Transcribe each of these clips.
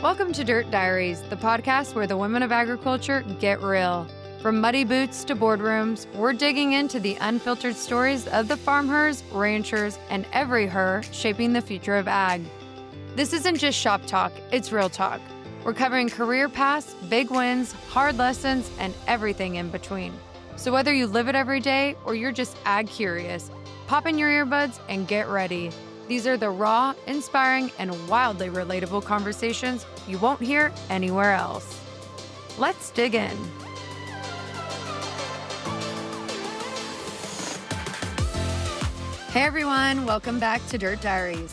Welcome to Dirt Diaries, the podcast where the women of agriculture get real. From muddy boots to boardrooms, we're digging into the unfiltered stories of the FarmHers, ranchers, and every her shaping the future of ag. This isn't just shop talk, it's real talk. We're covering career paths, big wins, hard lessons, and everything in between. So whether you live it every day or you're just ag curious, pop in your earbuds and get ready. These are the raw, inspiring, and wildly relatable conversations you won't hear anywhere else. Let's dig in. Hey everyone, welcome back to Dirt Diaries.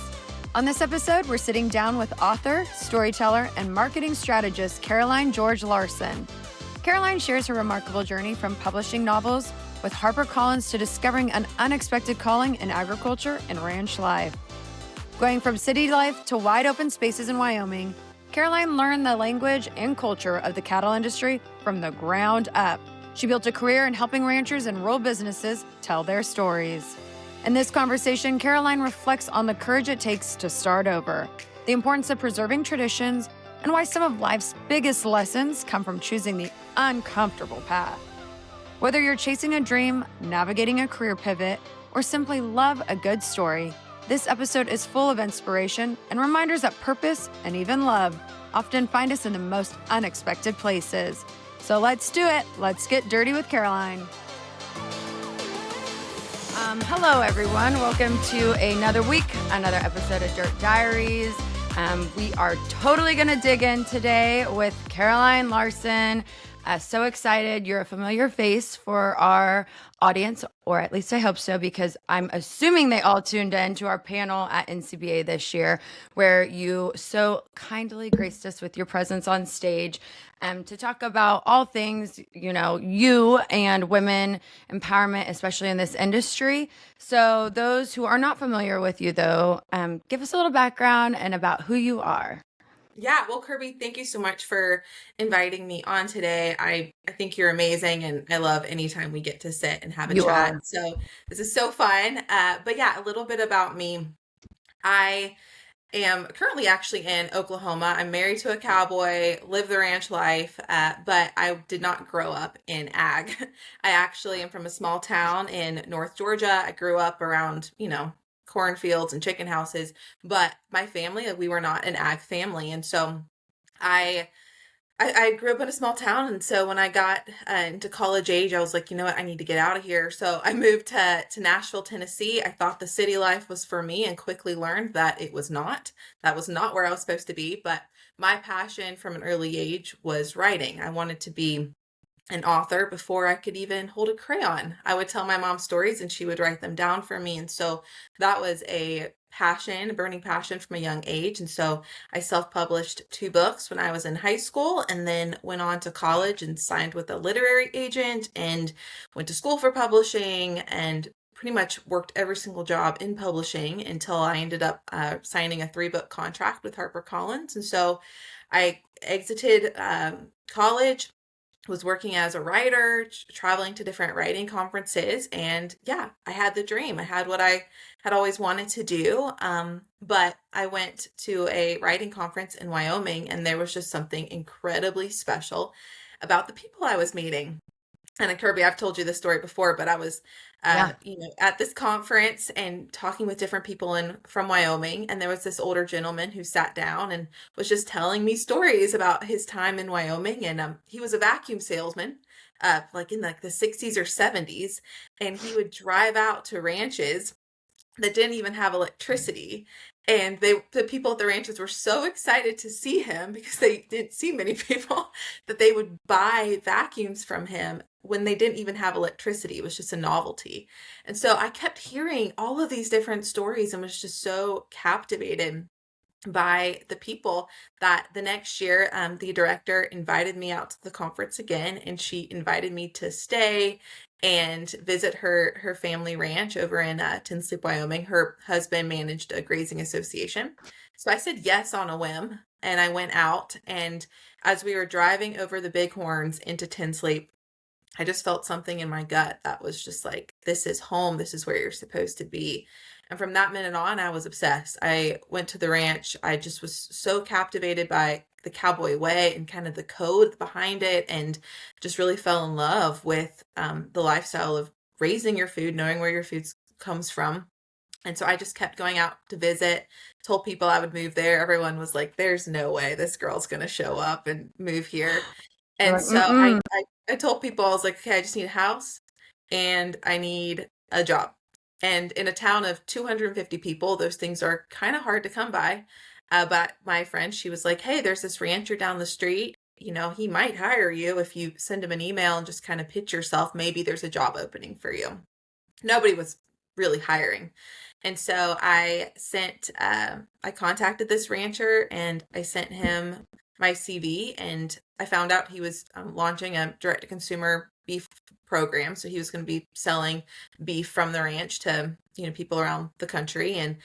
On this episode, we're sitting down with author, storyteller, and marketing strategist Caroline George Larson. Caroline shares her remarkable journey from publishing novels with HarperCollins to discovering an unexpected calling in agriculture and ranch life. Going from city life to wide open spaces in Wyoming, Caroline learned the language and culture of the cattle industry from the ground up. She built a career in helping ranchers and rural businesses tell their stories. In this conversation, Caroline reflects on the courage it takes to start over, the importance of preserving traditions, and why some of life's biggest lessons come from choosing the uncomfortable path. Whether you're chasing a dream, navigating a career pivot, or simply love a good story, this episode is full of inspiration and reminders that purpose and even love often find us in the most unexpected places. So let's do it. Let's get dirty with Caroline. Hello, everyone. Welcome to another week, another episode of Dirt Diaries. We are totally going to dig in today with Caroline Larson. So excited. You're a familiar face for our audience, or at least I hope so, because I'm assuming they all tuned in to our panel at NCBA this year, where you so kindly graced us with your presence on stage to talk about all things, you and women empowerment, especially in this industry. So those who are not familiar with you, though, give us a little background and about who you are. Yeah, well, Kirby, thank you so much for inviting me on today. I think you're amazing, and I love anytime we get to sit and have a chat. So this is so fun. But yeah, a little bit about me. I am currently actually in Oklahoma. I'm married to a cowboy, live the ranch life, but I did not grow up in ag. I actually am from a small town in North Georgia. I grew up around, cornfields and chicken houses, but my family, we were not an ag family. And so I grew up in a small town. And so when I got into college age, I was like, you know what, I need to get out of here. So I moved to Nashville, Tennessee. I thought the city life was for me and quickly learned that it was not. That was not where I was supposed to be. But my passion from an early age was writing. I wanted to be an author before I could even hold a crayon. I would tell my mom stories and she would write them down for me. And so that was a passion, a burning passion from a young age. And so I self-published 2 books when I was in high school, and then went on to college and signed with a literary agent and went to school for publishing and pretty much worked every single job in publishing until I ended up signing a 3-book contract with HarperCollins. And so I exited college, was working as a writer, traveling to different writing conferences. And yeah, I had the dream. I had what I had always wanted to do. But I went to a writing conference in Wyoming, and there was just something incredibly special about the people I was meeting. And Kirby, I've told you this story before, but I was, at this conference and talking with different people from Wyoming. And there was this older gentleman who sat down and was just telling me stories about his time in Wyoming. And he was a vacuum salesman, like in the 60s or 70s. And he would drive out to ranches that didn't even have electricity. And the people at the ranches were so excited to see him, because they didn't see many people, that they would buy vacuums from him when they didn't even have electricity. It was just a novelty. And so I kept hearing all of these different stories and was just so captivated by the people that the next year, the director invited me out to the conference again, and she invited me to stay and visit her family ranch over in Tinsley, Wyoming. Her husband managed a grazing association. So I said yes on a whim, and I went out. And as we were driving over the Bighorns into Tinsley, I just felt something in my gut that was just like, this is home. This is where you're supposed to be. And from that minute on, I was obsessed. I went to the ranch. I just was so captivated by the cowboy way and kind of the code behind it, and just really fell in love with the lifestyle of raising your food, knowing where your food comes from. And so I just kept going out to visit, told people I would move there. Everyone was like, there's no way this girl's going to show up and move here. You're And like, so mm-mm. I told people, I was like, okay, I just need a house and I need a job. And in a town of 250 people, those things are kind of hard to come by. But my friend, she was like, hey, there's this rancher down the street. He might hire you if you send him an email and just kind of pitch yourself. Maybe there's a job opening for you. Nobody was really hiring. And so I contacted this rancher and I sent him my CV, and I found out he was launching a direct to consumer beef program. So he was going to be selling beef from the ranch to, people around the country. And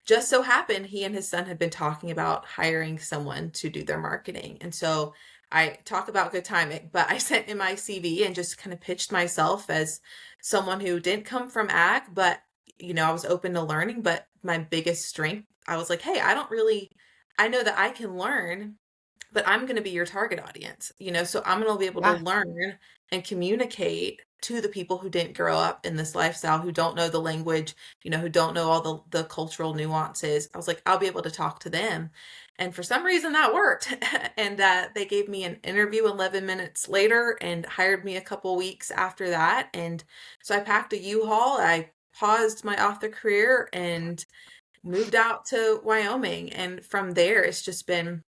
just so happened he and his son had been talking about hiring someone to do their marketing. And so I talk about good timing, but I sent in my CV and just kind of pitched myself as someone who didn't come from ag, but I was open to learning. But my biggest strength, I was like, hey, I know that I can learn, but I'm going to be your target audience, so I'm going to be able to Yeah. learn and communicate to the people who didn't grow up in this lifestyle, who don't know the language, who don't know all the cultural nuances. I was like, I'll be able to talk to them. And for some reason that worked. And they gave me an interview 11 minutes later and hired me a couple weeks after that. And so I packed a U-Haul. I paused my author career and moved out to Wyoming. And from there, it's just been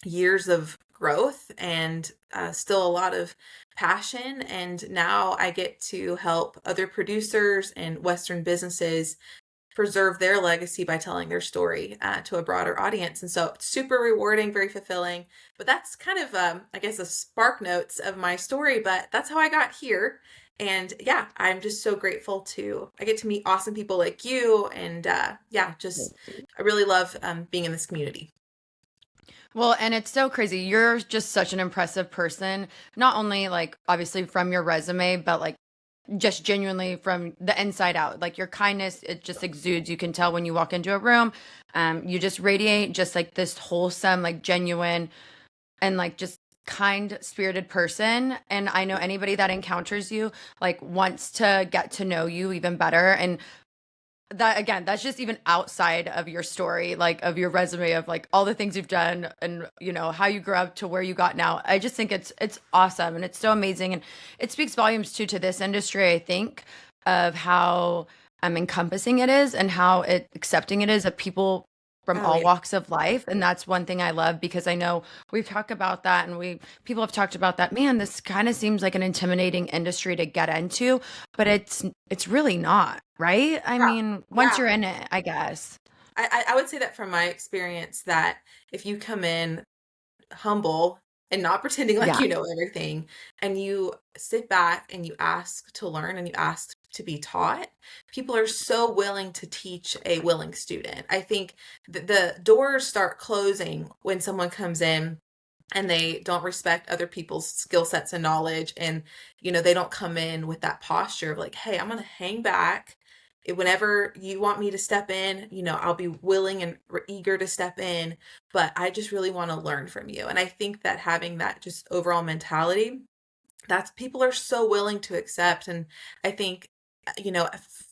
years of growth and still a lot of passion. And now I get to help other producers and Western businesses preserve their legacy by telling their story to a broader audience. And so it's super rewarding, very fulfilling. But that's kind of, I guess, a spark notes of my story, but that's how I got here. And yeah, I'm just so grateful I get to meet awesome people like you. And I really love being in this community. Well, and it's so crazy. You're just such an impressive person, not only like obviously from your resume, but like just genuinely from the inside out. Like your kindness, it just exudes. You can tell when you walk into a room. You just radiate just like this wholesome, like genuine, and like just kind spirited person. And I know anybody that encounters you like wants to get to know you even better. And that again, that's just even outside of your story, like of your resume of like all the things you've done and how you grew up to where you got now. I just think it's awesome and it's so amazing, and it speaks volumes too to this industry, I think, of how encompassing it is and how accepting it is of people from Oh, all yeah. walks of life. And that's one thing I love, because I know we've talked about that and people have talked about that. Man, this kind of seems like an intimidating industry to get into, but it's really not, right? I Yeah. mean, once Yeah. you're in it, I guess. I would say that from my experience, that if you come in humble and not pretending like Yeah. you know everything, and you sit back and you ask to learn and you ask to be taught, people are so willing to teach a willing student. I think the doors start closing when someone comes in and they don't respect other people's skill sets and knowledge, and they don't come in with that posture of like, hey, I'm going to hang back. Whenever you want me to step in, I'll be willing and eager to step in, but I just really want to learn from you. And I think that having that just overall mentality, that's people are so willing to accept. And I think,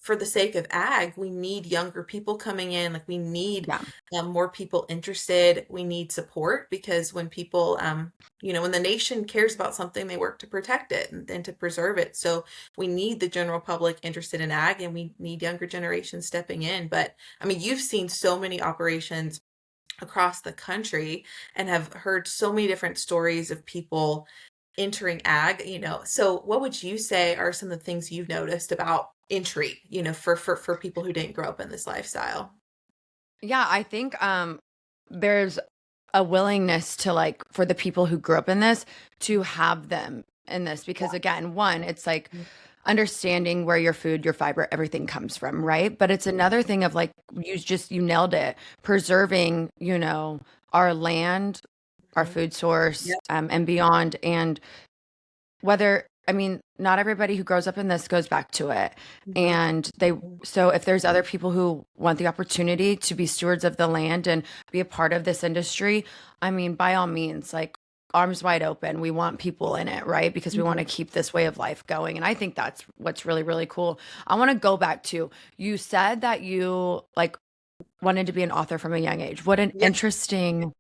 for the sake of ag, we need younger people coming in. Like we need Yeah. more people interested. We need support, because when people, when the nation cares about something, they work to protect it and to preserve it. So we need the general public interested in ag, and we need younger generations stepping in. But I mean, you've seen so many operations across the country and have heard so many different stories of people entering ag, so what would you say are some of the things you've noticed about entry, for people who didn't grow up in this lifestyle? Yeah, I think there's a willingness to like for the people who grew up in this to have them in this, because again, one, it's like Yeah. understanding where your food, your fiber, everything comes from, right? But it's another thing of like you nailed it, preserving, our land, our Mhm. food source, Yep. and beyond. And whether I mean, not everybody who grows up in this goes back to it. Mhm. And so if there's other people who want the opportunity to be stewards of the land and be a part of this industry, I mean, by all means, like arms wide open. We want people in it, right? Because we want to Mhm. keep this way of life going. And I think that's what's really, really cool. I want to go back to, you said that you like wanted to be an author from a young age. What an Yeah. interesting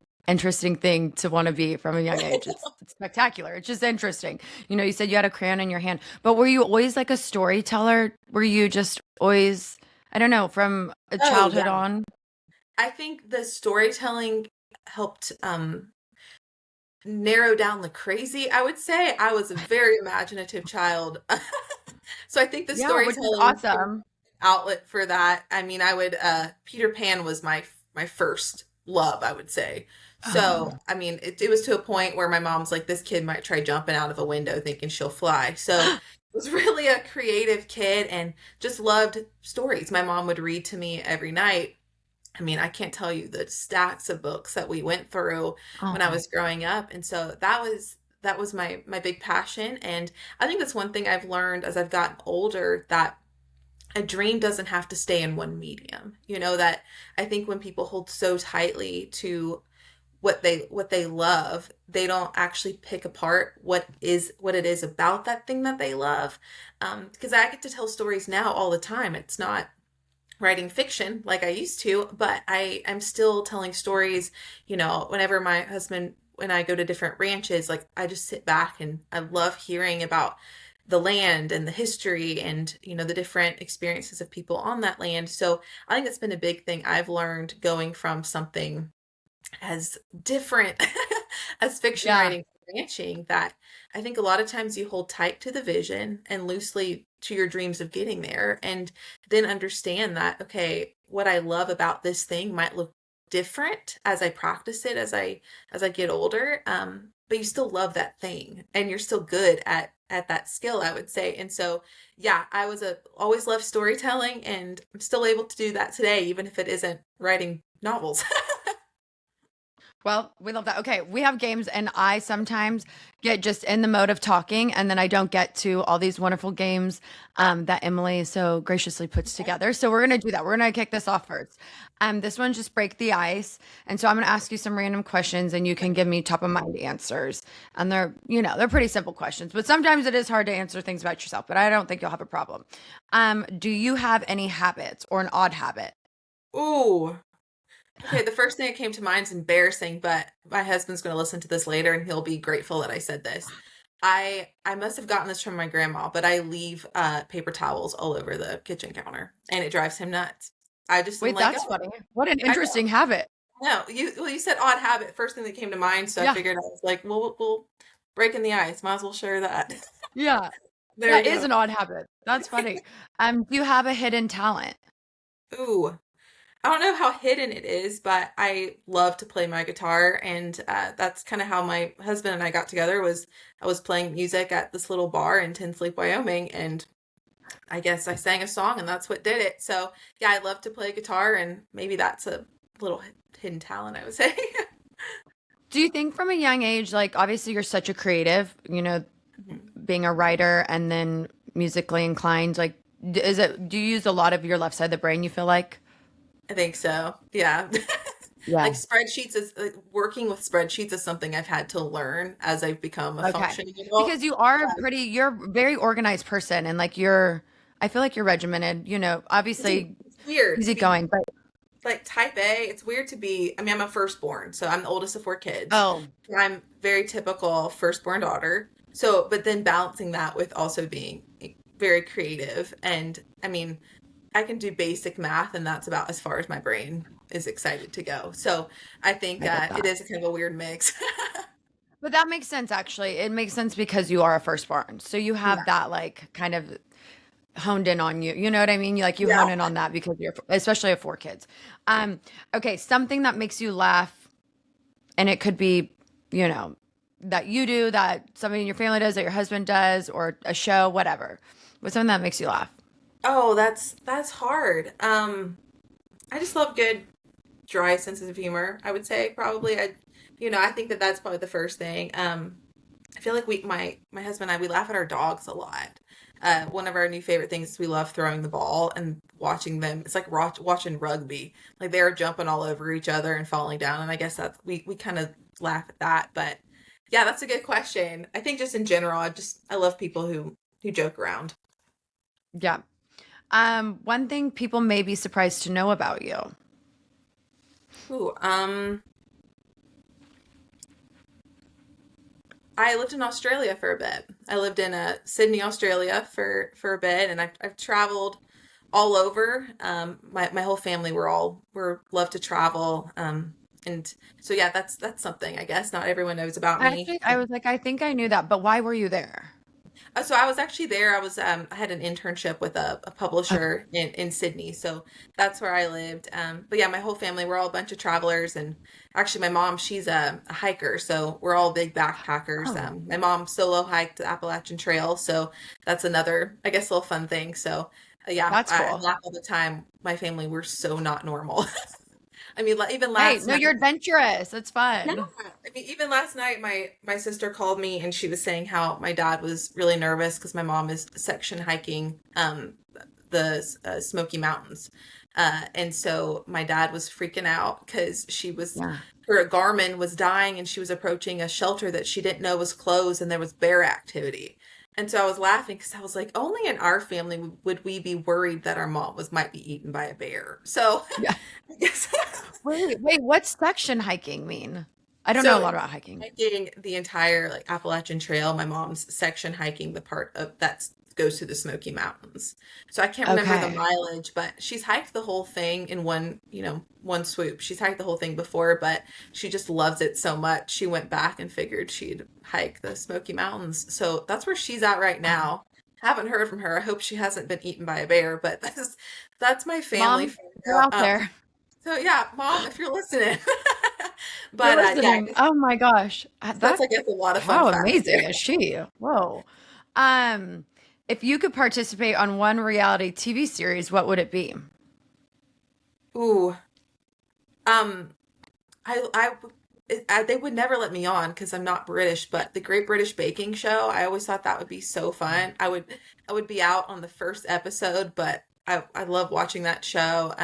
thing to want to be from a young age. It's spectacular. It's just interesting. You said you had a crayon in your hand, but were you always like a storyteller? Were you just always, I don't know, from a Oh, childhood yeah. on? I think the storytelling helped narrow down the crazy, I would say. I was a very imaginative child. So I think the Yeah, which is storytelling awesome. outlet for that. I mean, I would Peter Pan was my first love, I would say. So, Oh, I mean, it was to a point where my mom's like, this kid might try jumping out of a window thinking she'll fly. So, was really a creative kid and just loved stories. My mom would read to me every night. I mean, I can't tell you the stacks of books that we went through when I oh, was growing up. And so that was my big passion. And I think that's one thing I've learned as I've gotten older, that a dream doesn't have to stay in one medium. That I think when people hold so tightly to what they love, they don't actually pick apart what it is about that thing that they love. Because I get to tell stories now all the time. It's not writing fiction like I used to, but I'm still telling stories, whenever my husband and I go to different ranches, like I just sit back and I love hearing about the land and the history and the different experiences of people on that land. So I think that's been a big thing I've learned going from something as different as fiction yeah. writing ranching, that I think a lot of times you hold tight to the vision and loosely to your dreams of getting there, and then understand that, okay, what I love about this thing might look different as I practice it, as I get older, but you still love that thing and you're still good at that skill, I would say. And so yeah, I was a always loved storytelling, and I'm still able to do that today, even if it isn't writing novels. Well, we love that. Okay, we have games, and I sometimes get just in the mode of talking, and then I don't get to all these wonderful games that Emily so graciously puts together. So we're gonna do that. We're gonna kick this off first. This one just break the ice, and so I'm gonna ask you some random questions, and you can give me top of mind answers. And they're pretty simple questions, but sometimes it is hard to answer things about yourself. But I don't think you'll have a problem. Do you have any habits or an odd habit? Ooh. Okay, the first thing that came to mind is embarrassing, but my husband's going to listen to this later and he'll be grateful that I said this. I must have gotten this from my grandma, but I leave paper towels all over the kitchen counter and it drives him nuts. I just am Wait, like, that's oh, funny. What an I know. interesting habit. No, you said odd habit, first thing that came to mind, so I Yeah, figured I was like, well, we'll breaking the ice, might as well share that. yeah. There That you is go. an odd habit. That's funny. Do you have a hidden talent? Ooh. I don't know how hidden it is, but I love to play my guitar, and that's kind of how my husband and I got together. Was I was playing music at this little bar in Tinsley, Wyoming, and I guess I sang a song, and that's what did it. So yeah, I love to play guitar, and maybe that's a little hidden talent, I would say. Do you think from a young age, like obviously you're such a creative, Mhm. being a writer and then musically inclined, like do you use a lot of your left side of the brain, you feel like? I think so. Yeah. Yeah. Like spreadsheets is like, working with spreadsheets is something I've had to learn as I've become a Okay. functioning adult. Because you're a very organized person and like I feel like you're regimented, obviously It's weird to be easygoing, but like type A. It's weird to be, I mean, I'm a firstborn, so I'm the oldest of four kids. oh, I'm very typical firstborn daughter. So, but then balancing that with also being very creative. And I mean, I can do basic math, and that's about as far as my brain is excited to go. So I think I get it that. is a kind of a weird mix. But that makes sense actually. It makes sense because you are a firstborn. So you have Yeah. that like kind of honed in on you. You know what I mean? You Yeah. hone in on that because you're especially have four kids. Okay, something that makes you laugh, and it could be, you know, that you do, that somebody in your family does, that your husband does, or a show, whatever. What's something that makes you laugh? Oh, that's hard. I just love good dry senses of humor, I would say probably. I think that that's probably the first thing. I feel like my husband and I, we laugh at our dogs a lot. One of our new favorite things is we love throwing the ball and watching them. It's like watching rugby. Like they're jumping all over each other and falling down. And I guess that's we kind of laugh at that. But yeah, that's a good question. I think just in general, I love people who joke around. Yeah. One thing people may be surprised to know about you. Ooh, I lived in Australia for a bit. I lived in Sydney, Australia for a bit, and I've traveled all over. My whole family we're love to travel. And so yeah, that's something I guess not everyone knows about me. Actually, I was like, I think I knew that, but why were you there? So I was actually there. I had an internship with a Okay. publisher in Sydney, so that's where I lived. But yeah, my whole family, we're all a bunch of travelers, and actually, my mom, she's a hiker, so we're all big backpackers. Oh, My mom solo hiked the Appalachian Trail, so that's another, I guess, little fun thing. So yeah, that's I cool. laugh all the time. My family, we're so not normal. I mean, even Hey, last no, night. you're adventurous. It's Yeah, fun. I mean, even last night, my sister called me and she was saying how my dad was really nervous because my mom is section hiking the Smoky Mountains, and so my dad was freaking out because Yeah. her Garmin was dying and she was approaching a shelter that she didn't know was closed and there was bear activity. And so I was laughing because I was like, only in our family would we be worried that our mom was might be eaten by a bear. So Yeah. I guess. Wait, what's section hiking mean? I don't know a So lot about hiking. hiking the entire like Appalachian Trail, my mom's section hiking the part of that goes to the Smoky Mountains. So I can't remember the Okay. mileage, but she's hiked the whole thing in one swoop. She's hiked the whole thing before, but she just loves it so much. She went back and figured she'd hike the Smoky Mountains. So that's where she's at right now. Haven't heard from her. I hope she hasn't been eaten by a bear, but that's my family Mom, for you're now. out there. So yeah, mom, if you're listening. You're But yeah, listening. Oh my gosh. that's I guess a lot of fun How facts amazing there. is she? Whoa. Um, if you could participate on one reality TV series, what would it be? Ooh, um, they would never let me on because I'm not British, but the Great British Baking Show, I always thought that would be so fun. I would be out on the first episode, but I love watching that show.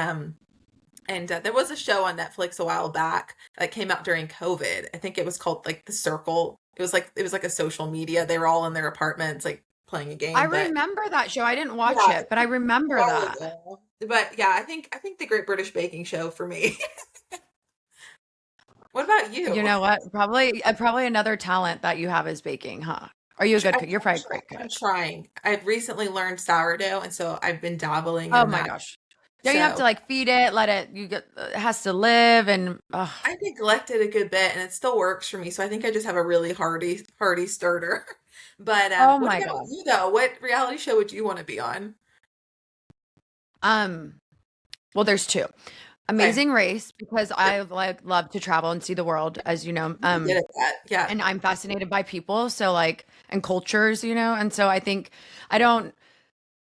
And there was a show on Netflix a while back that came out during COVID. I think it was called like The Circle. It was like a social media. They were all in their apartments, like playing a I game. But remember that show. I didn't watch yeah, it, but I a remember while that. ago. But yeah, I think the Great British Baking Show for me. What about You you? know what? Probably another talent that you have is baking, huh? Are you a good cook? You're probably a great I'm cook. trying. I've recently learned sourdough, and so I've been dabbling Oh in my that. gosh. Don't you have to So like feed it, let it you get it has to live and I neglected a good bit, and it still works for me. So I think I just have a really hardy starter. But oh what my about God. you though? What reality show would you want to be on? Um, well, there's two. Okay, Amazing Race because sure. I like love to travel and see the world, as you know. I'm good at that. Yeah. And I'm fascinated by people, so like and cultures, and so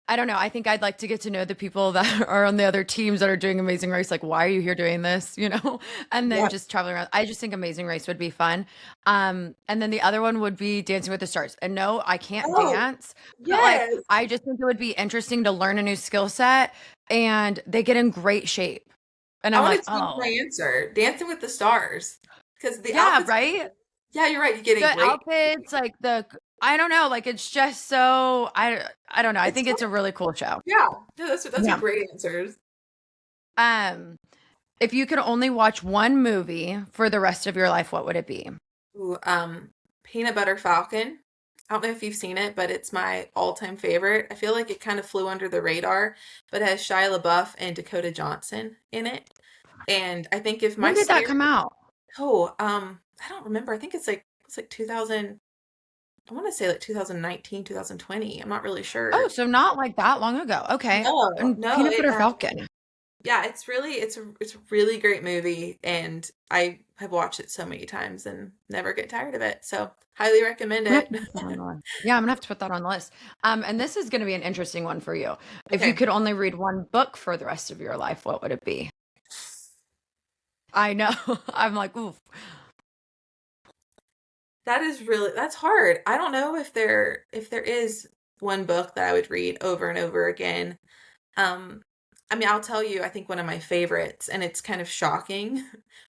I don't know. I think I'd like to get to know the people that are on the other teams that are doing Amazing Race. Like, why are you here doing this? And then Yeah. just traveling around. I just think Amazing Race would be fun. And then the other one would be Dancing with the Stars. And no, I can't Oh, dance, but like, yes. I just think it would be interesting to learn a new skill set. And they get in great shape. And I I'm want like, to change my oh, answer. Dancing with the Stars. Because the yeah, outfits, right. yeah, you're right. You get in The great. outfits, like I don't know, like it's just so I don't know. I It's think fun. it's a really cool show. Yeah. No, those are Yeah. great answers. Um, if you could only watch one movie for the rest of your life, what would it be? Ooh, Peanut Butter Falcon. I don't know if you've seen it, but it's my all-time favorite. I feel like it kind of flew under the radar, but it has Shia LaBeouf and Dakota Johnson in it. And I think if my When did that spirit, come out? oh, I don't remember. I think it's like 2000. I want to say like 2019, 2020. I'm not really Oh, sure. so not like that long ago. Okay. No, And no, Peanut Butter Falcon. yeah, it's a really great movie, and I have watched it so many times and never get tired of it. So highly recommend I'm gonna have it. to put that on the list. Yeah, I'm gonna have to put that on the list. And this is gonna be an interesting one for you. If you Okay. could only read one book for the rest of your life, what would it be? I know. I'm like, oof. That is really, that's hard. I don't know if there is one book that I would read over and over again. Um, I mean, I'll tell you, I think one of my favorites, and it's kind of shocking,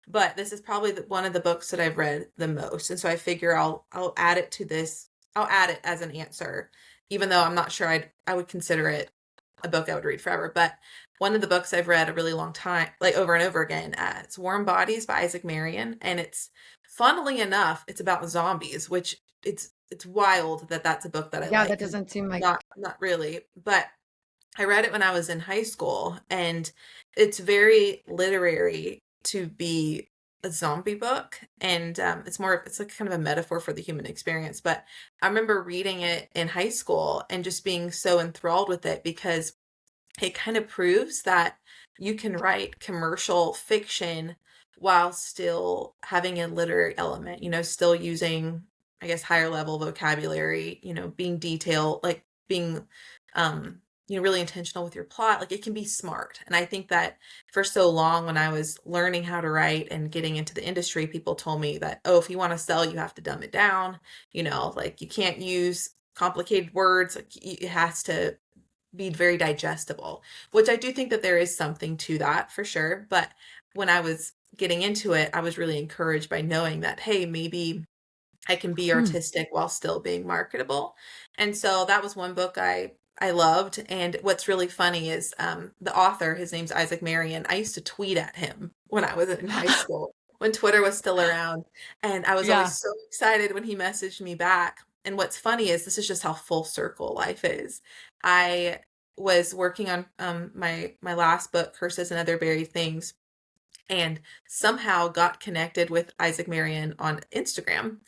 but this is probably one of the books that I've read the most. And so I figure I'll add it to this. I'll add it as an answer, even though I'm not sure I would consider it a book I would read forever. But one of the books I've read a really long time, like over and over again, it's Warm Bodies by Isaac Marion, and it's, funnily enough, it's about zombies, which it's wild that that's a book that I Yeah, like, that 'cause doesn't seem like. not really, but I read it when I was in high school, and it's very literary to be a zombie book, and it's like kind of a metaphor for the human experience. But I remember reading it in high school and just being so enthralled with it because it kind of proves that you can write commercial fiction while still having a literary element, still using, I guess, higher level vocabulary, being detailed, like being, really intentional with your plot. Like it can be smart. And I think that for so long, when I was learning how to write and getting into the industry, people told me that, oh, if you want to sell, you have to dumb it down, like you can't use complicated words. Like it has to be very digestible, which I do think that there is something to that for sure. But when I was getting into it, I was really encouraged by knowing that, hey, maybe I can be artistic while still being marketable. And so that was one book I loved. And what's really funny is the author, his name's Isaac Marion. I used to tweet at him when I was in high school, when Twitter was still around. And I was Yeah. always so excited when he messaged me back. And what's funny is this is just how full circle life is. I was working on my last book, Curses and Other Buried Things, and somehow got connected with Isaac Marion on Instagram,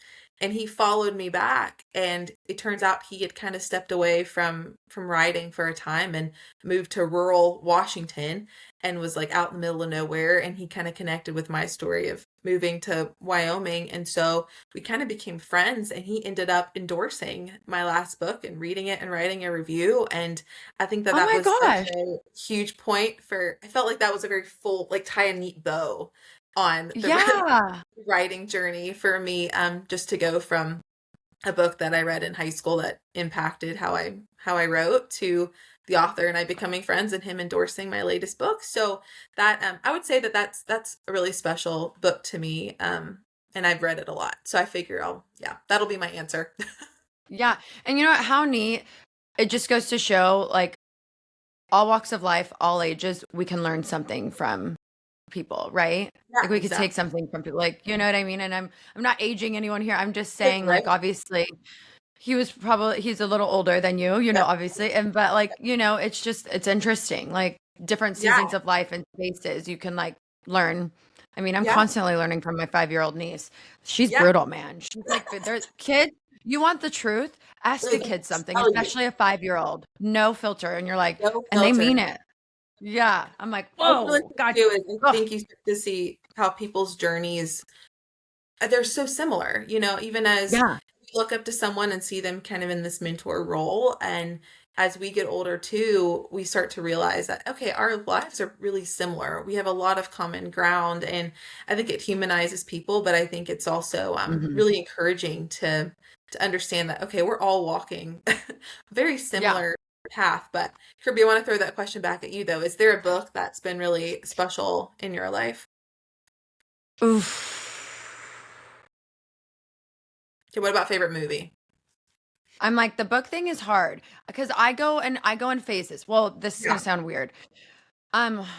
and he followed me back, and it turns out he had kind of stepped away from writing for a time and moved to rural Washington and was like out in the middle of nowhere, and he kind of connected with my story of moving to Wyoming, and so we kind of became friends, and he ended up endorsing my last book and reading it and writing a review. And I think that Oh that my was such gosh. a huge point for, I felt like that was a very full, like tie a neat bow on the Yeah. writing journey for me, just to go from a book that I read in high school that impacted how I wrote, to the author and I becoming friends and him endorsing my latest book. So that, I would say that that's a really special book to me, and I've read it a lot. So I figure that'll be my answer. Yeah. And you know what? How neat. It just goes to show, like, all walks of life, all ages, we can learn something from people, right? Yeah, Like we could take exactly. something from people, like, you know what I mean? And I'm not aging anyone here. I'm just That's saying, right. like, obviously he's a little older than you, Yep. obviously. And but like, it's interesting. Like different Yeah. seasons of life and spaces you can like learn. I mean, I'm Yeah. constantly learning from my 5-year-old niece. She's Yeah. brutal, man. She's like, there's kids, you want the truth? Ask a Really, kid something, tell you, especially a 5-year-old. No filter. And you're like, no and they mean filter. it. Yeah. I'm like, That's really whoa, cool God. too, is I Ugh. think you start to see how people's journeys, they're so similar, even as Yeah. we look up to someone and see them kind of in this mentor role. And as we get older too, we start to realize that, okay, our lives are really similar. We have a lot of common ground. And I think it humanizes people, but I think it's also Mhm. really encouraging to understand that, okay, we're all walking very Yeah. similar path. But Kirby, I want to throw that question back at you though. Is there a book that's been really special in your life? Oof. Okay, what about favorite movie? I'm like, the book thing is hard because I go in phases. Well, this is Yeah. gonna sound weird.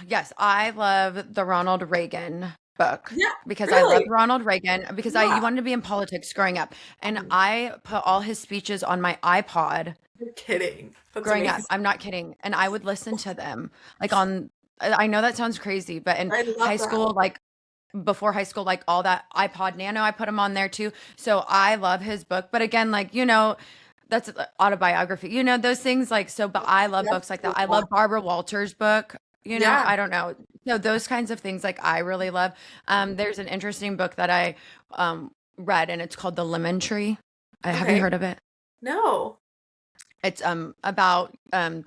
Yes, I love the Ronald Reagan book Yeah, because I loved really? Ronald Reagan because I Yeah. wanted to be in politics growing up. And Mhm. I put all his speeches on my iPod You're kidding. That's growing up. amazing. I'm not kidding. And I would listen to them like on I know that sounds crazy, but in I high love that. school, like before high school, like all that iPod Nano, I put him on there too. So I love his book. But again, like, that's autobiography, those things like so. But I love That's books like that. so I love cool. Barbara Walters' book. Yeah. I don't know. So those kinds of things like I really love. There's an interesting book that I read, and it's called The Lemon Tree. Have you Okay. heard of it? No. It's about the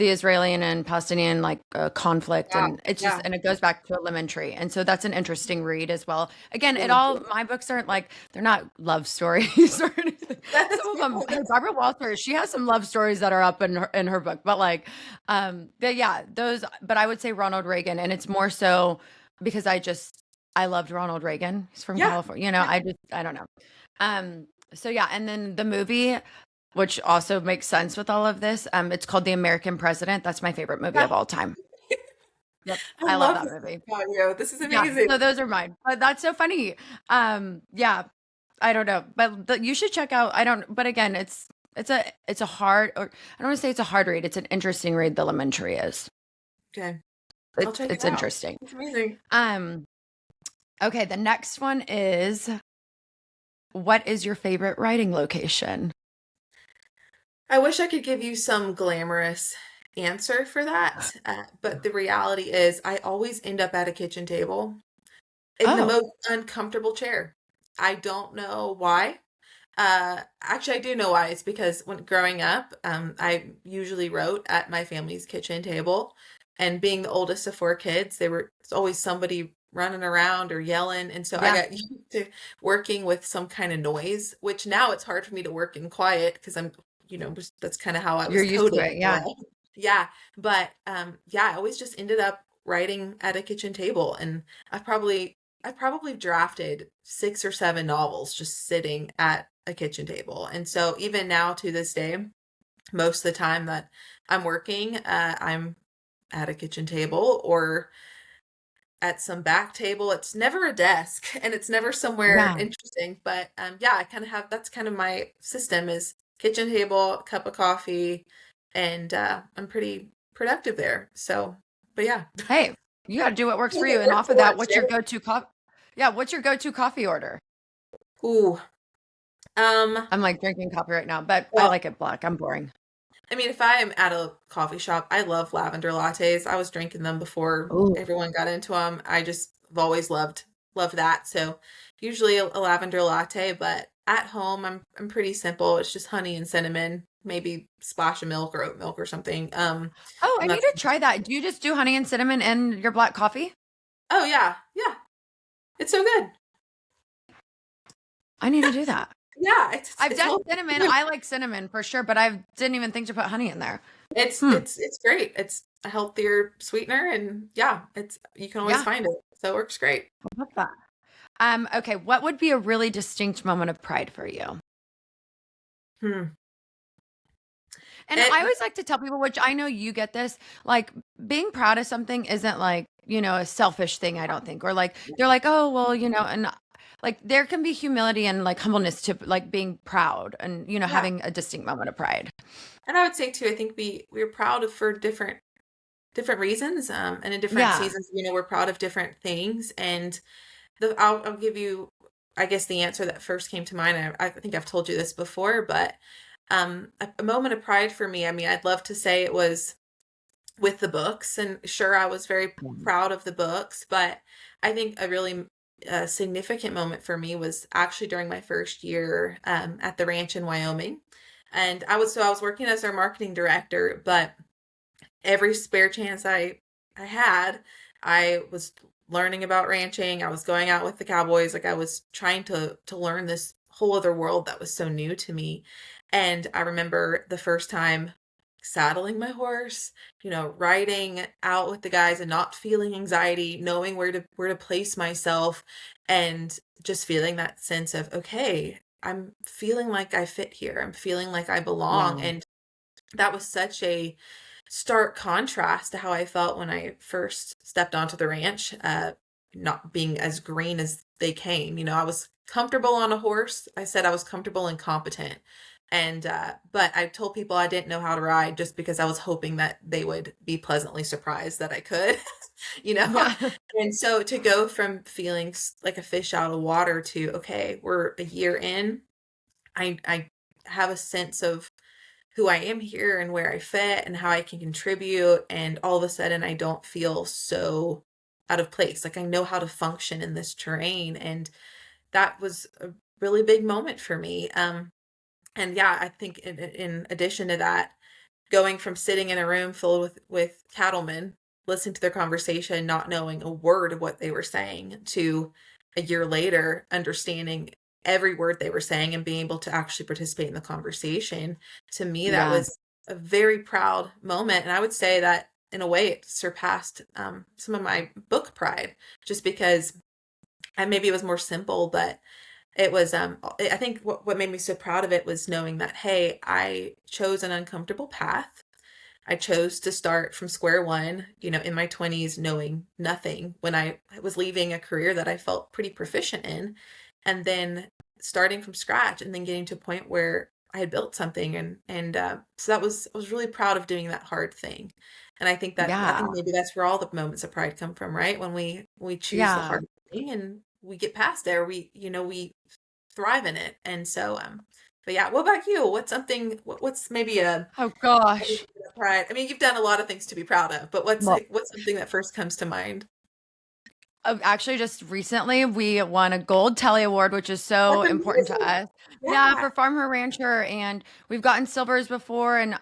Israeli and Palestinian like conflict, Wow. and it's just Yeah. and it goes back to elementary, and so that's an interesting read as well. Again, it Thank all you. my books aren't like they're not love stories or anything. That's Some of them, hey, that's Barbara Walters, she has some love stories that are up in her book, but like, but yeah, those. But I would say Ronald Reagan, and it's more so because I loved Ronald Reagan. He's from yeah. California, you know. I don't know. So yeah, and then the movie, which also makes sense with all of this. It's called The American President. That's my favorite movie Yeah. of all time. Yep. I I love love that this movie. about you. This is Yeah. amazing. So those are mine. But that's so funny. Yeah. I don't know. But you should check out but again, it's a hard, or I don't want to say it's a hard read. It's an interesting read, The Elementary is. Okay. I'll check it It's out. interesting. It's amazing. Um okay, the next one is, what is your favorite writing location? I wish I could give you some glamorous answer for that, but the reality is I always end up at a kitchen table in the Oh. most uncomfortable chair. I don't know why. Actually, I do know why. It's because when growing up, I usually wrote at my family's kitchen table, and being the oldest of four kids, it's always somebody running around or yelling, and so I Yeah. got used to working with some kind of noise, which now it's hard for me to work in quiet because that's kind of how I You're was used to coded. it. Yeah. Yeah, but yeah, I always just ended up writing at a kitchen table, and I probably drafted 6 or 7 novels just sitting at a kitchen table. And so even now to this day, most of the time that I'm working, I'm at a kitchen table or at some back table. It's never a desk and it's never somewhere Yeah. interesting. But yeah, I kind of have that's kind of my system is kitchen table, cup of coffee, and I'm pretty productive there. So, but yeah. Hey, you got to do what works for you. It And works off of for that, it, what's your Shay. go-to coffee? Yeah, what's your go-to coffee order? Ooh. Um, I'm like drinking coffee right now, but I well, like it black. I'm boring. I mean, if I am at a coffee shop, I love lavender lattes. I was drinking them before Oh, everyone got into them. I just have always loved that. So usually a lavender latte, but at home I'm pretty simple. It's just honey and cinnamon, maybe splash of milk or oat milk or something. oh, I And need that's to try that. Do you just do honey and cinnamon in your black coffee? oh yeah, yeah. It's so good. I need to do that. Yeah, I've it's done well cinnamon. I like cinnamon for sure, but I didn't even think to put honey in there. it's Hmm. it's it's great. It's a healthier sweetener and yeah, it's you can always Yeah, find it. So it works great. I love that. Okay, what would be a really distinct moment of pride for you? Hmm. And I It always like to tell people, which I know you get this, like being proud of something isn't like, a selfish thing, I don't think. Or like they're like, oh, well, and like there can be humility and like humbleness to like being proud and, yeah. having a distinct moment of pride. And I would say too, I think we're proud of for different reasons, and in different Yeah. seasons, we're proud of different things. And I'll give you, I guess, the answer that first came to mind. I think I've told you this before, but a moment of pride for me. I mean, I'd love to say it was with the books, and sure, I was very proud of the books, but I think a really significant moment for me was actually during my first year at the ranch in Wyoming. And I was working as their marketing director, but every spare chance I had, I was learning about ranching. I was going out with the cowboys. Like I was trying to learn this whole other world that was so new to me. And I remember the first time saddling my horse, riding out with the guys and not feeling anxiety, knowing where to place myself and just feeling that sense of okay, I'm feeling like I fit here. I'm feeling like I belong. Yeah. And that was such a stark contrast to how I felt when I first stepped onto the ranch, not being as green as they came. I was comfortable on a horse. I said I was comfortable and competent. And but I told people I didn't know how to ride just because I was hoping that they would be pleasantly surprised that I could, you know. Yeah. And so to go from feeling like a fish out of water to okay, we're a year in. I have a sense of who I am here and where I fit and how I can contribute. And all of a sudden, I don't feel so out of place. Like I know how to function in this terrain. And that was a really big moment for me. And yeah, I think in addition to that, going from sitting in a room filled with cattlemen, listening to their conversation, not knowing a word of what they were saying, to a year later understanding every word they were saying and being able to actually participate in the conversation. To me, that Yeah. was a very proud moment. And I would say that in a way it surpassed some of my book pride, just because maybe it was more simple, but it was, I think what made me so proud of it was knowing that, hey, I chose an uncomfortable path. I chose to start from square one, in my 20s, knowing nothing when I was leaving a career that I felt pretty proficient in, and then starting from scratch and then getting to a point where I had built something. And so I was really proud of doing that hard thing. And I think Yeah. maybe that's where all the moments of pride come from, right? When we choose the Yeah. hard thing and we get past there, we thrive in it. And so, but yeah, what about you? What's something, what's maybe Oh a gosh. little bit of pride? I mean, you've done a lot of things to be proud of, but Well, what's something that first comes to mind? actually, just recently we won a gold Telly Award, which is so That's important to amazing. us. Yeah, Yeah. for FarmHer Rancher, and we've gotten silvers before. And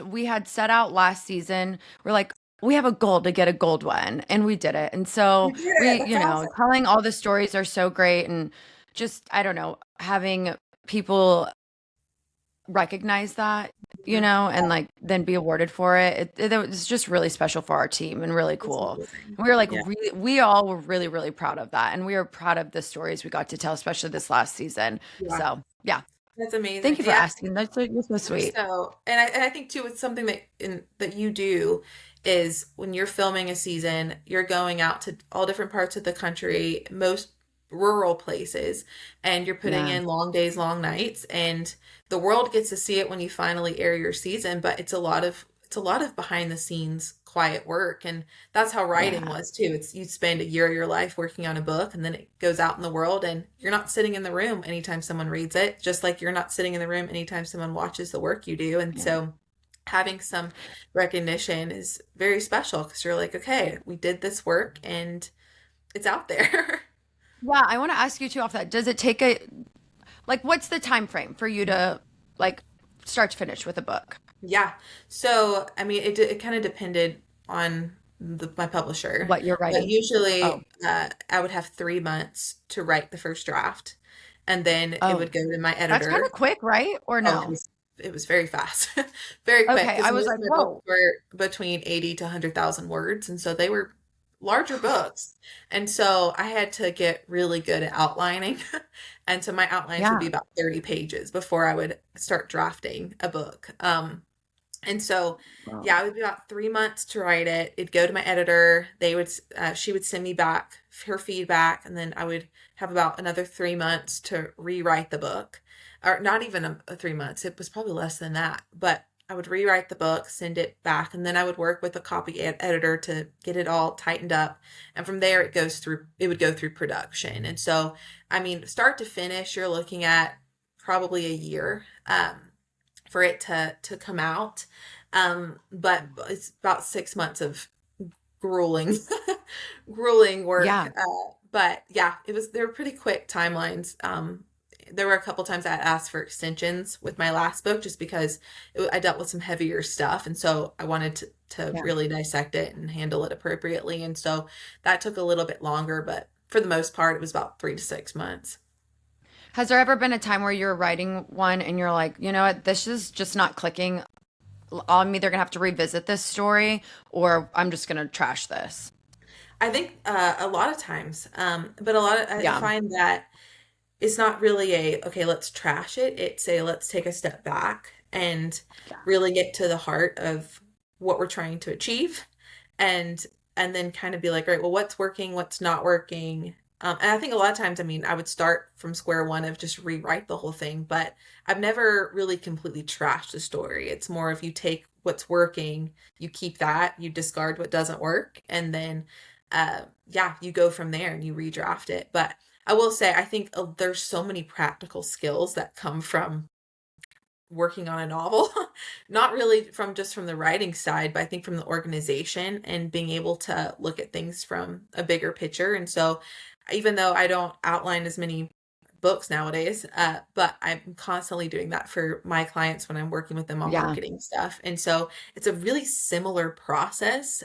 we had set out last season. We're like, we have a goal to get a gold one, and we did it. And You so did it. That's awesome. telling all the stories are so great, and just I don't know, having people recognize that, Mhm. and like then be awarded for it. It was just really special for our team and really That's cool. amazing. We were like Yeah. we all were really, really proud of that. And we were proud of the stories we got to tell, especially this last season. Yeah. So yeah. That's Thank amazing. you for Yeah. asking. You're so sweet. So, and I think too, it's something that you do is when you're filming a season, you're going out to all different parts of the country, most rural places, and you're putting Yeah. in long days, long nights, and the world gets to see it when you finally air your season, but it's a lot of behind the scenes quiet work. And that's how writing Yeah. was too. It's you spend a year of your life working on a book, and then it goes out in the world, and you're not sitting in the room anytime someone reads it, just like you're not sitting in the room anytime someone watches the work you do. And Yeah. so having some recognition is very special, because you're like, okay, we did this work and it's out there. Yeah, I want to ask you too off that. Does it take what's the time frame for you to like start to finish with a book? Yeah. So, I mean, it kind of depended on my publisher, What you're but writing? Oh. usually I would have 3 months to write the first draft, and then it Oh. would go to my That's kind editor. of quick, right? Or Oh, no? it was very fast, very quick, Okay, because I was most like, of my books whoa. were between 80 to 100,000 words, and so they were larger books. And so I had to get really good at outlining. And so my outlines would Yeah. be about 30 pages before I would start drafting a book. And so, Wow. yeah, it would be about 3 months to write it. It'd go to my editor. She would send me back her feedback, and then I would have about another 3 months to rewrite the book, or not even a 3 months. It was probably less than that, but I would rewrite the book, send it back, and then I would work with a copy editor to get it all tightened up. And from there, it would go through production. And so, I mean, start to finish, you're looking at probably a year. For it to come out. But it's about 6 months of grueling, grueling work. Yeah. But yeah, they were pretty quick timelines. There were a couple times I asked for extensions with my last book, just because I dealt with some heavier stuff. And so I wanted to Yeah. really dissect it and handle it appropriately. And so that took a little bit longer, but for the most part, it was about 3 to 6 months. Has there ever been a time where you're writing one and you're like, you know what, this is just not clicking? I'm either gonna have to revisit this story or I'm just gonna trash this. I think a lot of times, but I Yeah. find that it's not really okay, let's trash it. It's a let's take a step back and Yeah. really get to the heart of what we're trying to achieve, and and then kind of be like, right, well, what's working, what's not working. And I think a lot of times, I mean, I would start from square one of just rewrite the whole thing, but I've never really completely trashed the story. It's more of you take what's working, you keep that, you discard what doesn't work, and then yeah, you go from there and you redraft it. But I will say, I think there's so many practical skills that come from working on a novel, not really from the writing side, but I think from the organization and being able to look at things from a bigger picture. And so, even though I don't outline as many books nowadays, but I'm constantly doing that for my clients when I'm working with them on Yeah. marketing stuff. And so it's a really similar process,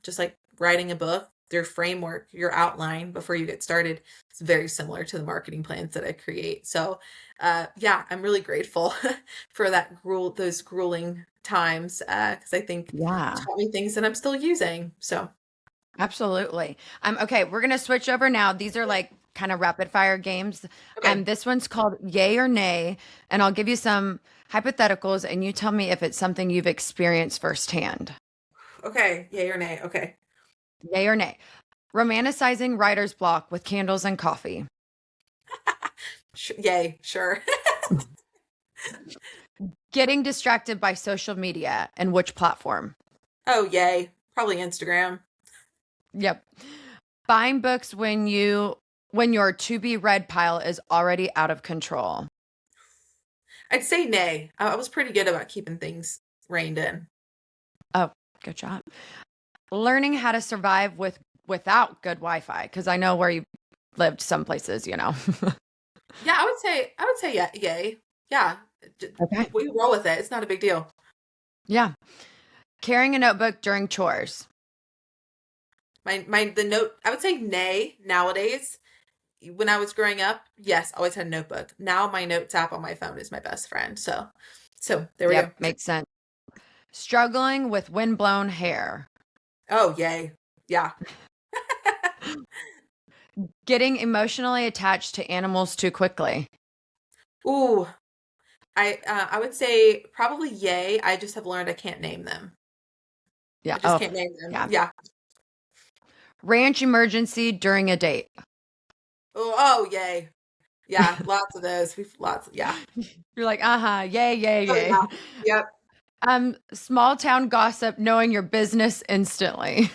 just like writing a book. Your framework, your outline before you get started is very similar to the marketing plans that I create. So, yeah, I'm really grateful for those grueling times, because I think Yeah. taught me things that I'm still using. So, Absolutely. Okay, we're gonna switch over now. These are like kind of rapid fire games. okay, This one's called Yay or Nay, and I'll give you some hypotheticals, and you tell me if it's something you've experienced firsthand. okay, yay or nay. Okay, Yay or nay. Romanticizing writer's block with candles and coffee. yay, sure. Getting distracted by social media and which platform? Oh, yay, probably Instagram. Yep. Buying books when your to be read pile is already out of control. I'd say nay. I was pretty good about keeping things reined in. Oh, good job. Learning how to survive without good Wi-Fi, because I know where you lived some places, you know. Yeah, I would say yeah, yay. Yeah, Okay. we roll with it. It's not a big deal. Yeah. Carrying a notebook during chores. The note. I would say nay nowadays. When I was growing up, yes, always had a notebook. Now my notes app on my phone is my best friend. So there we go. Yep, makes sense. Struggling with windblown hair. Oh, yay. Yeah. Getting emotionally attached to animals too quickly. Ooh, I would say probably yay. I just have learned I can't name them. Yeah. I just Oh, can't name them. yeah. Yeah. Ranch emergency during a date. Oh, yay. Yeah, lots of those. Yeah. You're like, yay, yay, Oh, yay. yeah. Yep. Small town gossip knowing your business instantly.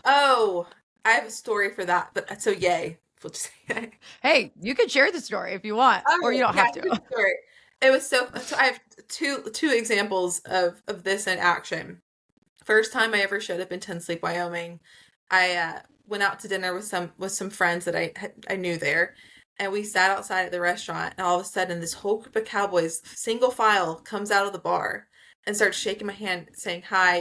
Oh, I have a story for that, but so yay. We'll just say Hey, you could share the story if you want, or you oh, don't yeah, have to. good story. It was so I have two examples of this in action. First time I ever showed up in Ten Sleep, Wyoming, I went out to dinner with some friends that I knew there, and we sat outside at the restaurant. And all of a sudden, this whole group of cowboys, single file, comes out of the bar and starts shaking my hand, saying, "Hi,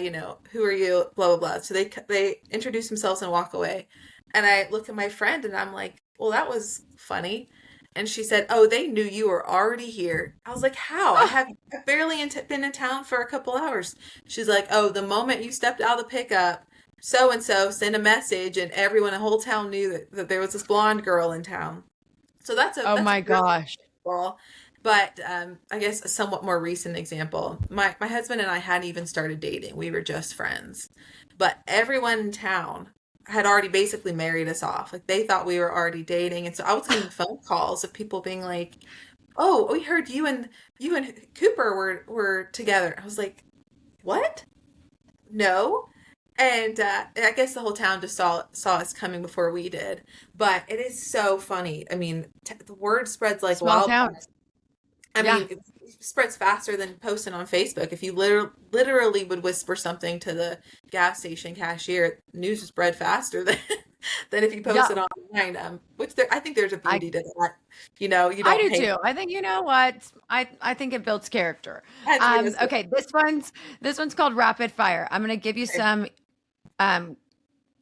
who are you?" Blah blah blah. So they introduce themselves and walk away. And I look at my friend and I'm like, "Well, that was funny." And she said, "Oh, they knew you were already here." I was like, "How? I've barely been in town for a couple hours." She's like, "Oh, the moment you stepped out of the pickup, so and so sent a message, and everyone in the whole town knew that there was this blonde girl in town." So Oh that's a my really gosh. example. But I guess a somewhat more recent example. My husband and I hadn't even started dating. We were just friends. But everyone in town had already basically married us off. Like they thought we were already dating. And so I was getting phone calls of people being like, "Oh, we heard you and Cooper were together." I was like, "What? No." And I guess the whole town just saw us coming before we did. But it is so funny. I mean, the word spreads like Small wildfire. town. I Yeah. mean, it spreads faster than posting on Facebook. If you literally would whisper something to the gas station cashier, news would spread faster than than if you post it Yeah. online. I think there's a I beauty to that. You I don't do pay. too. I think you know what? I think it builds character. I think it's good. Okay, this one's called rapid fire. I'm gonna give you some um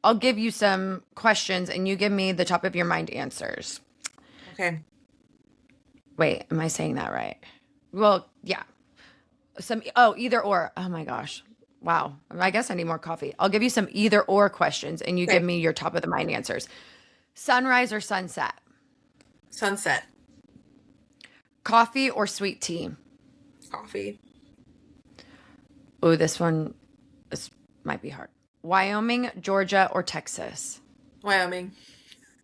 I'll give you some questions and you give me the top of your mind answers. Okay. Wait, am I saying that right? Well, yeah. Either or. Oh my gosh. Wow. I guess I need more coffee. I'll give you some either or questions and you give Okay. me your top of the mind answers. Sunrise or sunset? Sunset. Coffee or sweet tea? Coffee. Oh, this might be hard. Wyoming, Georgia, or Texas? Wyoming.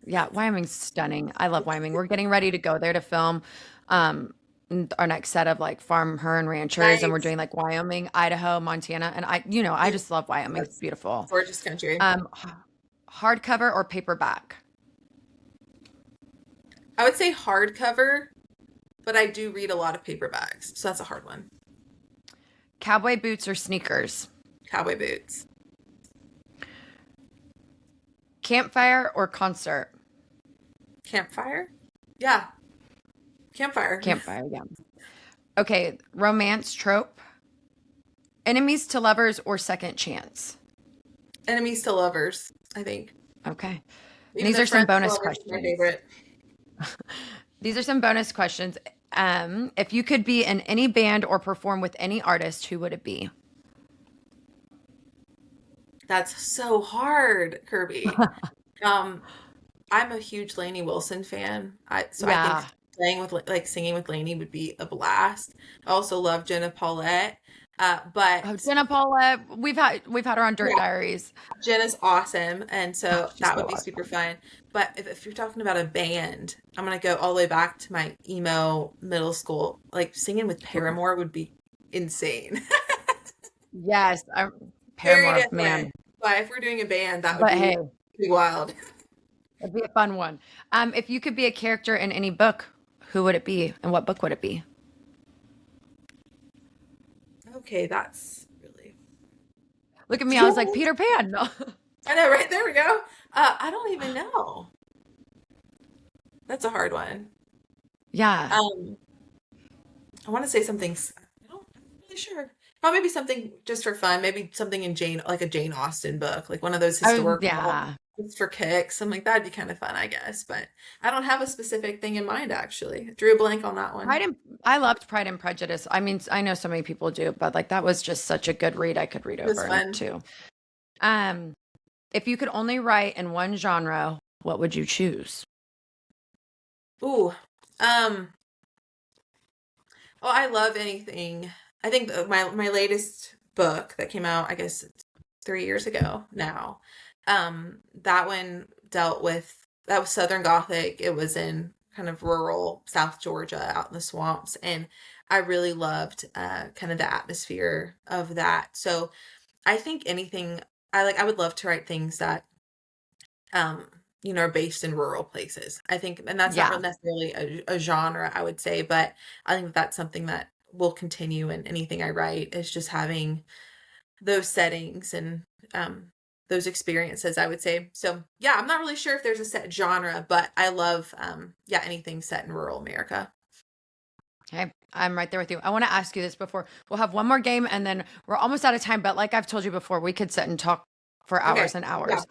Yeah, Wyoming's stunning. I love Wyoming. We're getting ready to go there to film our next set of like FarmHer and ranchers, and we're Nice. doing like Wyoming, Idaho, Montana, and I just love Wyoming. It's That's beautiful. gorgeous country. Um, h- Hardcover or paperback? I would say hardcover, but I do read a lot of paperbacks, so that's a hard one. Cowboy boots or sneakers? Cowboy boots. Campfire or concert? Campfire? Yeah. Campfire. Campfire, yeah. Okay, romance trope. Enemies to lovers or second chance? Enemies to lovers, I think. Okay. Even These though are some friends to bonus lovers is my questions. favorite. These are some bonus questions. If you could be in any band or perform with any artist, who would it be? That's so hard, Kirby. Um, I'm a huge Lainey Wilson fan. I think Yeah. playing with like singing with Lainey would be a blast. I also love Jenna Paulette. Oh, But Jenna Paula, we've had her on Dirt yeah, Diaries. Jenna's awesome, and Oh, so she's that so would be super awesome. fun. But if you're talking about a band, I'm gonna go all the way back to my emo middle school. Like singing with Ooh. Paramore would be insane. Yes, Very Paramore, different. man. But if we're doing a band, that would But hey, be wild. it'd be a fun one. If you could be a character in any book, who would it be, and what book would it be? Okay, that's really. Look at me, Do I you was like want Peter Pan. No. I know, right? There we go. I don't even know. That's a hard one. Yeah. Um, I want to say something. I'm not really sure. Probably maybe something just for fun. Maybe something in Jane, like a Jane Austen book, like one of those Oh, historical, yeah. just for kicks. Something like that'd be kind of fun, I guess. But I don't have a specific thing in mind, actually. Drew a blank on that one. Pride and I loved Pride and Prejudice. I mean, I know so many people do, but like that was just such a good read I could read It was over and fun. too. Um, if you could only write in one genre, what would you choose? Ooh. Oh, I love anything. I think my latest book that came out, I guess 3 years ago now. That one dealt with that was Southern Gothic. It was in kind of rural South Georgia, out in the swamps, and I really loved kind of the atmosphere of that. So I think anything I like, I would love to write things that um, are based in rural places. I think, and that's not Yeah. really necessarily a genre, I would say, but I think that's something that will continue in anything I write is just having those settings and those experiences, I would say. So yeah, I'm not really sure if there's a set genre, but I love yeah, anything set in rural America. Okay. I'm right there with you. I want to ask you this before we'll have one more game and then we're almost out of time. But like I've told you before, we could sit and talk for Okay. hours and Yeah. hours.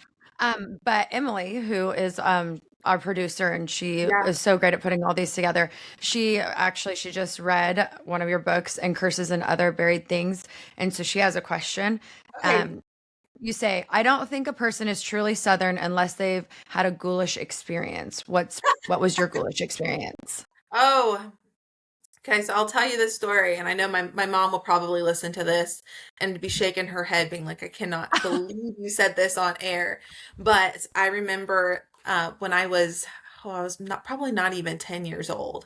But Emily, who is our producer and she Yeah. is so great at putting all these together, she just read one of your books and Curses and Other Buried Things. And so she has a question. Okay. Um, you say, I don't think a person is truly Southern unless they've had a ghoulish experience. What was your ghoulish experience? Oh, okay. So I'll tell you this story, and I know my mom will probably listen to this and be shaking her head, being like, I cannot believe you said this on air. But I remember when I was not probably not even 10 years old.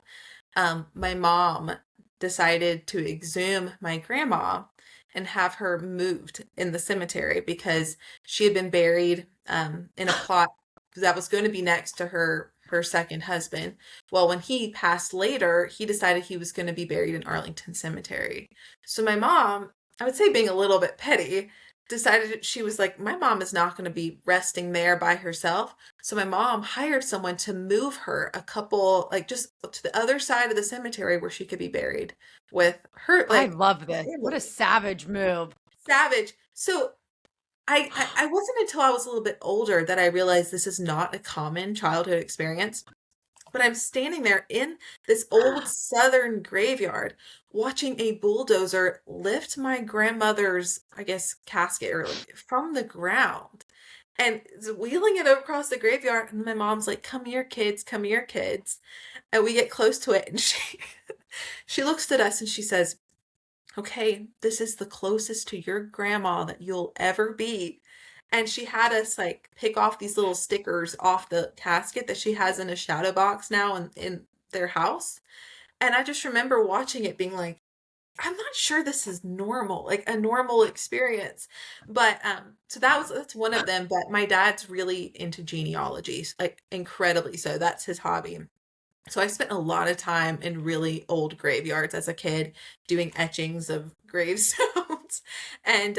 My mom decided to exhume my grandma and have her moved in the cemetery because she had been buried in a plot that was going to be next to her second husband. Well, when he passed later, he decided he was going to be buried in Arlington Cemetery. So my mom, I would say being a little bit petty, decided she was like, my mom is not going to be resting there by herself. So my mom hired someone to move her a couple, like just to the other side of the cemetery where she could be buried with her, I like love this. What a family. savage move. Savage. So I wasn't until I was a little bit older that I realized this is not a common childhood experience. But I'm standing there in this old southern graveyard watching a bulldozer lift my grandmother's, I guess, casket or like from the ground and wheeling it across the graveyard. And my mom's like, come here, kids, come here, kids. And we get close to it and she looks at us and she says, okay, this is the closest to your grandma that you'll ever be. And she had us like pick off these little stickers off the casket that she has in a shadow box now in their house. And I just remember watching it being like, I'm not sure this is normal, like a normal experience. But so that's one of them. But my dad's really into genealogy, like incredibly so. That's his hobby. So I spent a lot of time in really old graveyards as a kid doing etchings of gravestones and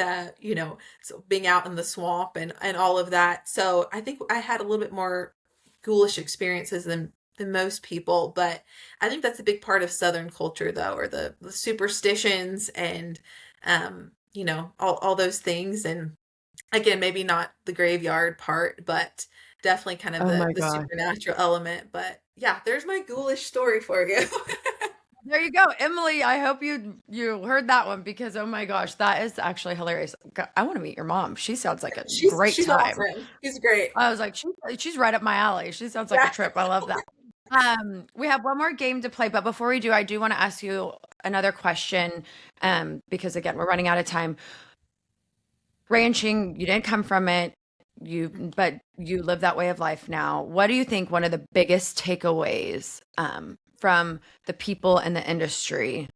so being out in the swamp and all of that. So I think I had a little bit more ghoulish experiences than than most people. But I think that's a big part of Southern culture, though, or the superstitions and, all those things. And again, maybe not the graveyard part, but definitely kind of Oh my the gosh. supernatural element. But yeah, there's my ghoulish story for you. There you go, Emily. I hope you heard that one because oh my gosh, that is actually hilarious. I want to meet your mom. She sounds like a great She's time. awesome. She's great. I was like, she's right up my alley. She sounds like a Yeah. trip. I love that. We have one more game to play, but before we do, I do want to ask you another question. Because again, we're running out of time. Ranching, you didn't come from it, but you live that way of life now. What do you think one of the biggest takeaways from the people in the industry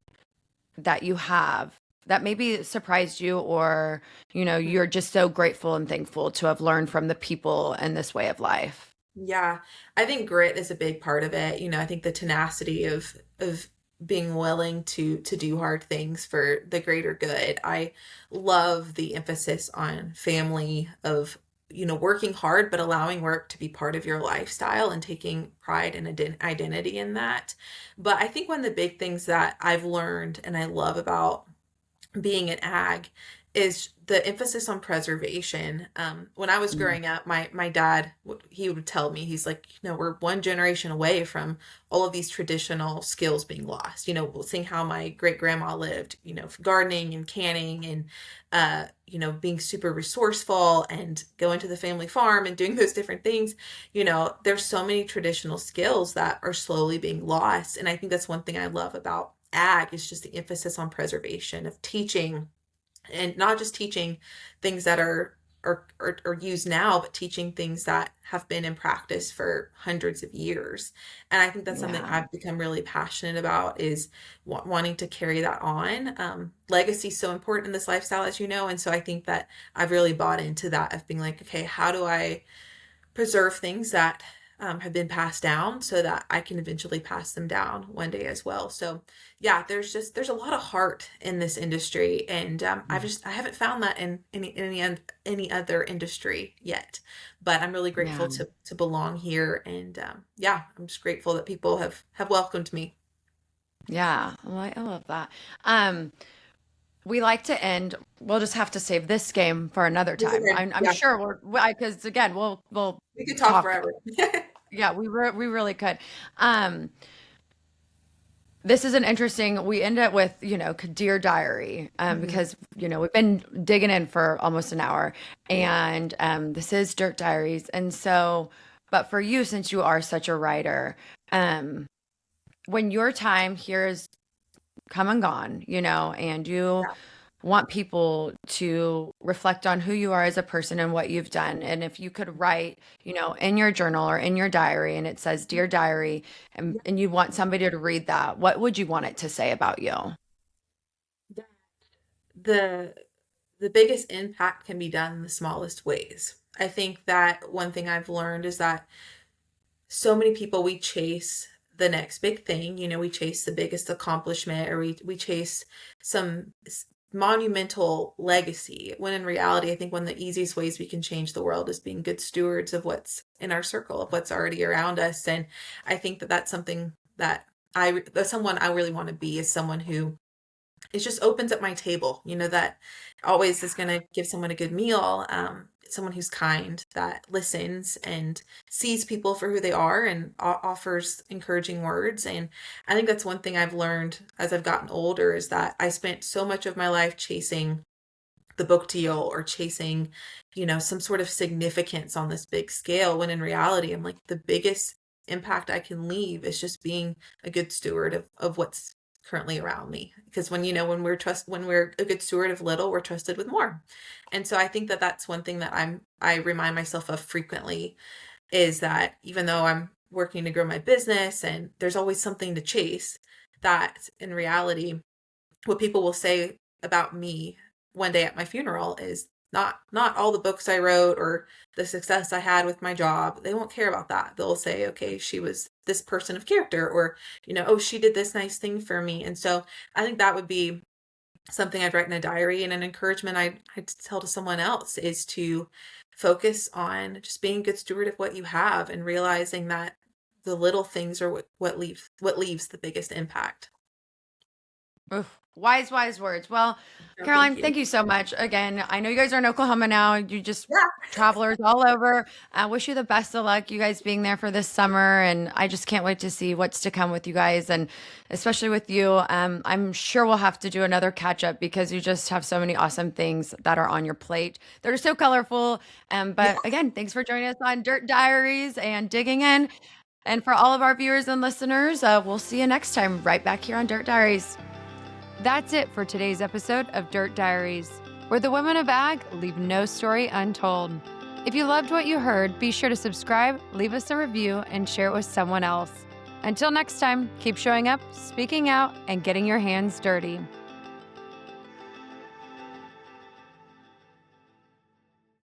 that you have that maybe surprised you, or you're just so grateful and thankful to have learned from the people in this way of life? Yeah, I think grit is a big part of it. I think the tenacity of being willing to do hard things for the greater good. I love the emphasis on family of working hard but allowing work to be part of your lifestyle and taking pride and identity in that. But I think one of the big things that I've learned and I love about being an ag is the emphasis on preservation. When I was Mm. growing up, my dad, he would tell me, he's like, we're one generation away from all of these traditional skills being lost. Seeing how my great grandma lived, gardening and canning and, being super resourceful and going to the family farm and doing those different things. There's so many traditional skills that are slowly being lost. And I think that's one thing I love about ag is just the emphasis on preservation of teaching, and not just teaching things that are used now, but teaching things that have been in practice for hundreds of years. And I think that's something Yeah. I've become really passionate about is wanting to carry that on. Legacy is so important in this lifestyle, as you know. And so I think that I've really bought into that of being like, okay, how do I preserve things that have been passed down so that I can eventually pass them down one day as well. So yeah, there's a lot of heart in this industry, and I haven't found that in any other industry yet. But I'm really Yeah. grateful to belong here, and yeah, I'm just grateful that people have welcomed me. Yeah. I love that. Um, we like to end. We'll just have to save this game for another This time. again, I'm yeah, sure because again, we'll we could talk talk. forever. Yeah, we really could. Um, this is an interesting. We end up with Dear Diary, Mhm. because we've been digging in for almost an hour, and this is Dirt Diaries, and so, but for you, since you are such a writer, um, when your time here is come and gone, and you Yeah, want people to reflect on who you are as a person and what you've done. And if you could write, in your journal or in your diary, and it says, Dear Diary, yeah. and you want somebody to read that, what would you want it to say about you? The the biggest impact can be done in the smallest ways. I think that one thing I've learned is that so many people, we chase the next big thing, we chase the biggest accomplishment, or we chase some monumental legacy, when in reality I think one of the easiest ways we can change the world is being good stewards of what's in our circle, of what's already around us. And I think that that's something that that's someone I really want to be, is someone who it just opens up my table, that always is going to give someone a good meal, someone who's kind, that listens and sees people for who they are and offers encouraging words. And I think that's one thing I've learned as I've gotten older, is that I spent so much of my life chasing the book deal or chasing, some sort of significance on this big scale, when in reality I'm like, the biggest impact I can leave is just being a good steward of what's currently around me. Because when we're a good steward of little, we're trusted with more. And so I think that that's one thing that I remind myself of frequently, is that even though I'm working to grow my business and there's always something to chase, that in reality what people will say about me one day at my funeral is not all the books I wrote or the success I had with my job. They won't care about that. They'll say, okay, she was this person of character, or, oh, she did this nice thing for me. And so I think that would be something I'd write in a diary, and an encouragement I'd tell to someone else is to focus on just being a good steward of what you have, and realizing that the little things are what leaves the biggest impact. Oof. Wise words. Well, So Caroline, thank you so much. Again, I know you guys are in Oklahoma now. You just Yeah. travelers all over. I wish you the best of luck, you guys being there for this summer. And I just can't wait to see what's to come with you guys. And especially with you, I'm sure we'll have to do another catch up because you just have so many awesome things that are on your plate. They're so colorful. But again, thanks for joining us on Dirt Diaries and digging in. And for all of our viewers and listeners, we'll see you next time right back here on Dirt Diaries. That's it for today's episode of Dirt Diaries, where the women of ag leave no story untold. If you loved what you heard, be sure to subscribe, leave us a review, and share it with someone else. Until next time, keep showing up, speaking out, and getting your hands dirty.